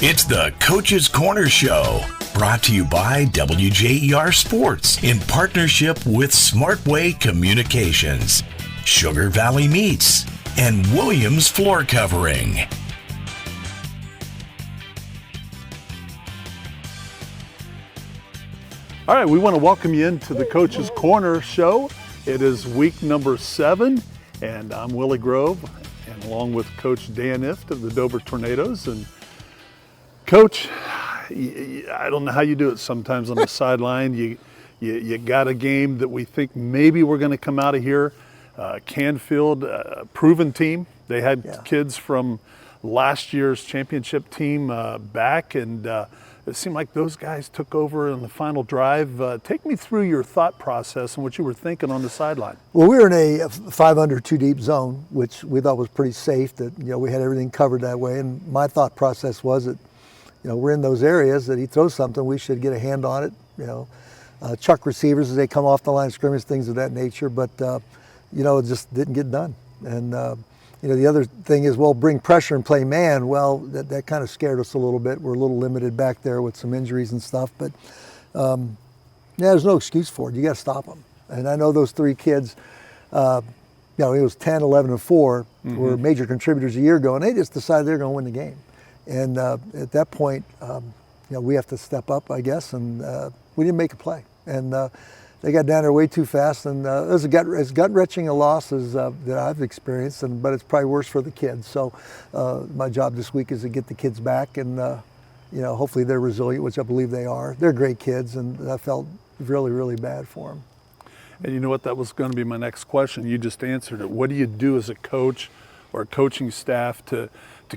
It's the Coach's Corner Show, brought to you by WJER Sports in partnership with Smartway Communications, Sugar Valley Meats, and Williams Floor Covering. All right, we want to welcome you into the Coach's Corner Show. It is week number 7, and I'm Willie Grove, and along with Coach Dan Ifft of the Dover Tornadoes. And Coach, I don't know how you do it sometimes on the sideline. You got a game that we think maybe we're going to come out of here. Canfield, a proven team. They had kids from last year's championship team back, and it seemed like those guys took over in the final drive. Take me through your thought process and what you were thinking on the sideline. Well, we were in a 5 under 2 deep zone, which we thought was pretty safe. That we had everything covered that way. And my thought process was that we're in those areas that he throws something, we should get a hand on it. Chuck receivers as they come off the line of scrimmage, things of that nature. But it just didn't get done. And the other thing is, bring pressure and play man. Well, that kind of scared us a little bit. We're a little limited back there with some injuries and stuff. But there's no excuse for it. You got to stop them. And I know those 3 kids. It was 10, 11, and 4 were major contributors a year ago, and they just decided they're going to win the game. And at that point, we have to step up, I guess, and we didn't make a play. And they got down there way too fast, and it was as gut-wrenching a loss as that I've experienced, but it's probably worse for the kids. So my job this week is to get the kids back, and hopefully they're resilient, which I believe they are. They're great kids, and I felt really, really bad for them. And you know what? That was going to be my next question. You just answered it. What do you do as a coach or a coaching staff to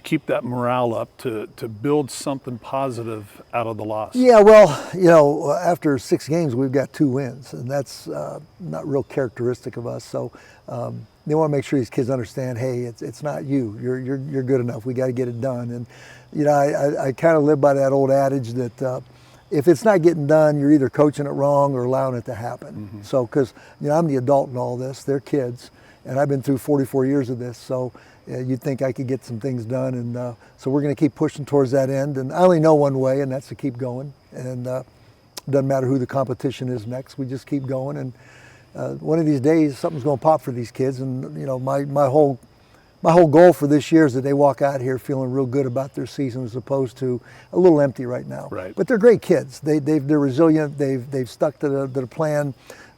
keep that morale up, to build something positive out of the loss? Yeah, well, after 6 games, we've got 2 wins, and that's not real characteristic of us. So they want to make sure these kids understand, hey, it's not you. You're good enough. We got to get it done. And I kind of live by that old adage that if it's not getting done, you're either coaching it wrong or allowing it to happen. So, because I'm the adult in all this, they're kids, and I've been through 44 years of this. So you'd think I could get some things done, and so we're going to keep pushing towards that end. And I only know one way, and that's to keep going. And it doesn't matter who the competition is next. We just keep going, and one of these days something's going to pop for these kids. And my whole goal for this year is that they walk out here feeling real good about their season, as opposed to a little empty right now. Right. But they're great kids. They're resilient. They've stuck to the plan.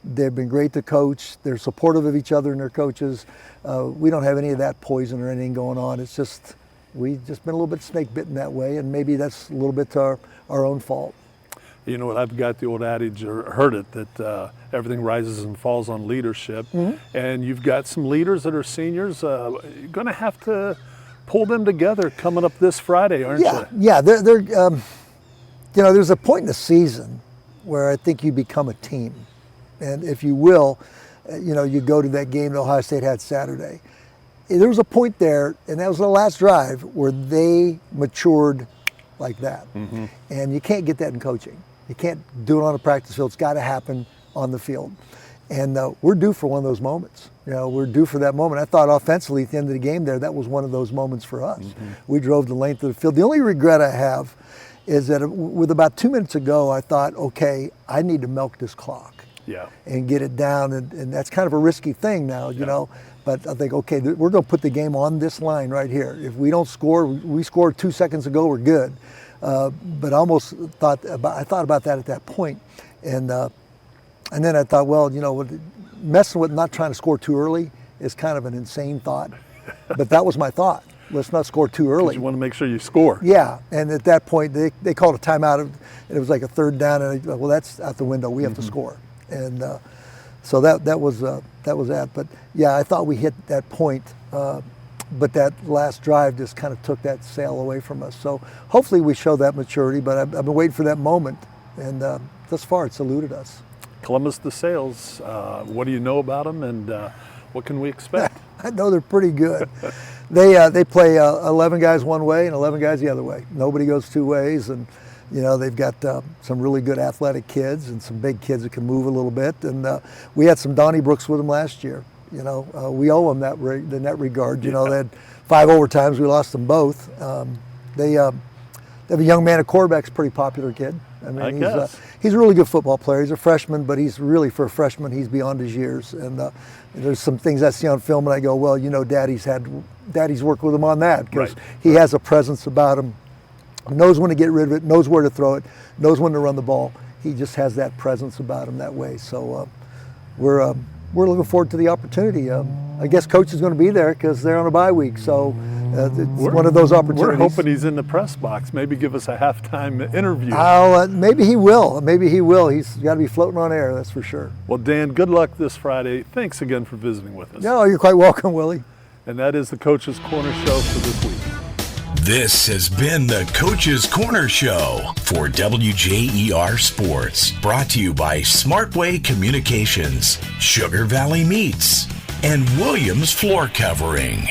They've been great to coach. They're supportive of each other and their coaches. We don't have any of that poison or anything going on. It's just, we've just been a little bit snake bitten that way, and maybe that's a little bit to our own fault. You know what, I've got the old adage, or heard it, that everything rises and falls on leadership. And you've got some leaders that are seniors. You're going to have to pull them together coming up this Friday, aren't you? Yeah, they're there's a point in the season where I think you become a team. And if you will, you go to that game that Ohio State had Saturday. There was a point there, and that was the last drive, where they matured like that. And you can't get that in coaching. You can't do it on a practice field. It's got to happen on the field. And we're due for one of those moments. We're due for that moment. I thought offensively at the end of the game there, that was one of those moments for us. We drove the length of the field. The only regret I have is that with about 2 minutes ago, I thought, okay, I need to milk this clock. And get it down, and that's kind of a risky thing now, But I think, okay, we're going to put the game on this line right here. If we don't score, we scored 2 seconds ago, we're good. But I almost thought about that at that point, and then I thought, messing with not trying to score too early is kind of an insane thought. But that was my thought. Let's not score too early. You want to make sure you score. Yeah, and at that point they called a timeout, and it was like a 3rd down, and that's out the window. We have to score. And so that was that. But yeah, I thought we hit that point, but that last drive just kind of took that sail away from us. So hopefully we show that maturity. But I've been waiting for that moment, and thus far it's eluded us. Columbus DeSales, what do you know about them, and what can we expect? I know they're pretty good. They play 11 guys one way and 11 guys the other way. Nobody goes 2 ways, and they've got some really good athletic kids and some big kids that can move a little bit. And we had some Donniebrooks with them last year. We owe them in that regard. They had 5 overtimes. We lost them both. They have a young man at quarterback's a pretty popular kid. I mean, he's a really good football player. He's a freshman, but he's really, for a freshman, he's beyond his years. And there's some things I see on film, and I go, well, Daddy's worked with him on that, because he has a presence about him. Knows when to get rid of it, knows where to throw it, knows when to run the ball. He just has that presence about him that way. So we're looking forward to the opportunity. I guess Coach is going to be there because they're on a bye week. So it's one of those opportunities. We're hoping he's in the press box. Maybe give us a halftime interview. Maybe he will. Maybe he will. He's got to be floating on air, that's for sure. Well, Dan, good luck this Friday. Thanks again for visiting with us. No, you're quite welcome, Willie. And that is the Coach's Corner Show for this week. This has been the Coach's Corner Show for WJER Sports, brought to you by Smartway Communications, Sugar Valley Meats, and Williams Floor Covering.